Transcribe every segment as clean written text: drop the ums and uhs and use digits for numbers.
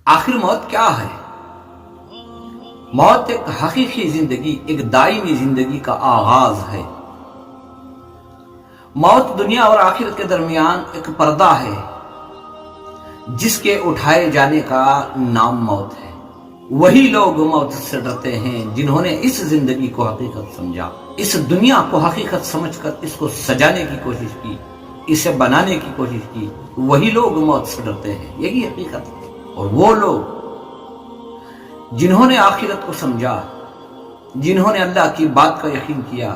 آخر موت کیا ہے؟ موت ایک حقیقی زندگی، ایک دائمی زندگی کا آغاز ہے۔ موت دنیا اور آخرت کے درمیان ایک پردہ ہے جس کے اٹھائے جانے کا نام موت ہے۔ وہی لوگ موت سے ڈرتے ہیں جنہوں نے اس زندگی کو حقیقت سمجھا، اس دنیا کو حقیقت سمجھ کر اس کو سجانے کی کوشش کی، اسے بنانے کی کوشش کی۔ وہی لوگ موت سے ڈرتے ہیں، یہی حقیقت ہے۔ اور وہ لوگ جنہوں نے آخرت کو سمجھا، جنہوں نے اللہ کی بات کا یقین کیا،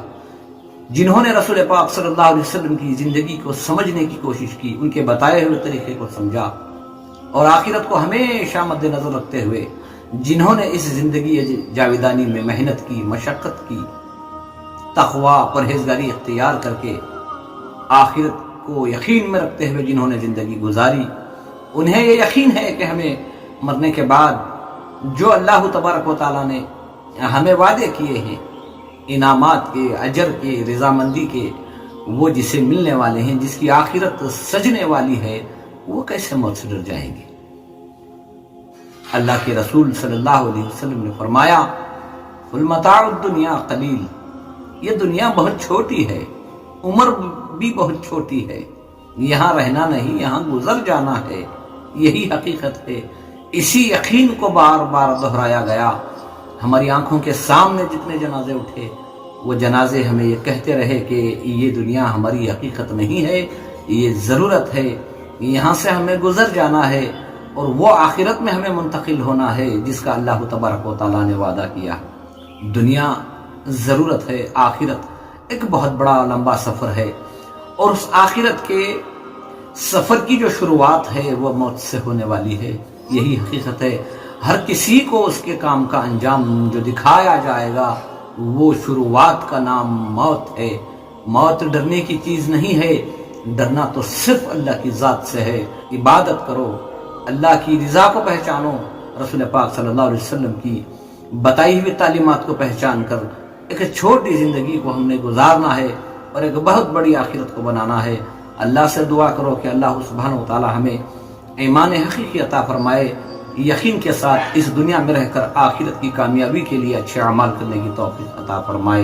جنہوں نے رسول پاک صلی اللہ علیہ وسلم کی زندگی کو سمجھنے کی کوشش کی، ان کے بتائے ہوئے طریقے کو سمجھا اور آخرت کو ہمیشہ مد نظر رکھتے ہوئے جنہوں نے اس زندگی جاویدانی میں محنت کی، مشقت کی، تقوی، پرہیزگاری اختیار کر کے آخرت کو یقین میں رکھتے ہوئے جنہوں نے زندگی گزاری، انہیں یہ یقین ہے کہ ہمیں مرنے کے بعد جو اللہ تبارک و تعالیٰ نے ہمیں وعدے کیے ہیں انعامات کے، اجر کے، رضامندی کے، وہ جسے ملنے والے ہیں، جس کی آخرت سجنے والی ہے، وہ کیسے موت سے ڈر جائیں گے؟ اللہ کے رسول صلی اللہ علیہ وسلم نے فرمایا، المتاع الدنیا قلیل، یہ دنیا بہت چھوٹی ہے، عمر بھی بہت چھوٹی ہے، یہاں رہنا نہیں، یہاں گزر جانا ہے، یہی حقیقت ہے۔ اسی یقین کو بار بار دہرایا گیا۔ ہماری آنکھوں کے سامنے جتنے جنازے اٹھے، وہ جنازے ہمیں یہ کہتے رہے کہ یہ دنیا ہماری حقیقت نہیں ہے، یہ ضرورت ہے، یہاں سے ہمیں گزر جانا ہے اور وہ آخرت میں ہمیں منتقل ہونا ہے جس کا اللہ تبارک و تعالیٰ نے وعدہ کیا۔ دنیا ضرورت ہے، آخرت ایک بہت بڑا لمبا سفر ہے، اور اس آخرت کے سفر کی جو شروعات ہے وہ موت سے ہونے والی ہے، یہی حقیقت ہے۔ ہر کسی کو اس کے کام کا انجام جو دکھایا جائے گا وہ شروعات کا نام موت ہے۔ موت ڈرنے کی چیز نہیں ہے، ڈرنا تو صرف اللہ کی ذات سے ہے۔ عبادت کرو، اللہ کی رضا کو پہچانو، رسول پاک صلی اللہ علیہ وسلم کی بتائی ہوئی تعلیمات کو پہچان کر ایک چھوٹی زندگی کو ہم نے گزارنا ہے اور ایک بہت بڑی آخرت کو بنانا ہے۔ اللہ سے دعا کرو کہ اللہ سبحانہ و تعالی ہمیں ایمان حقیقی عطا فرمائے، یقین کے ساتھ اس دنیا میں رہ کر آخرت کی کامیابی کے لیے اچھے اعمال کرنے کی توفیق عطا فرمائے۔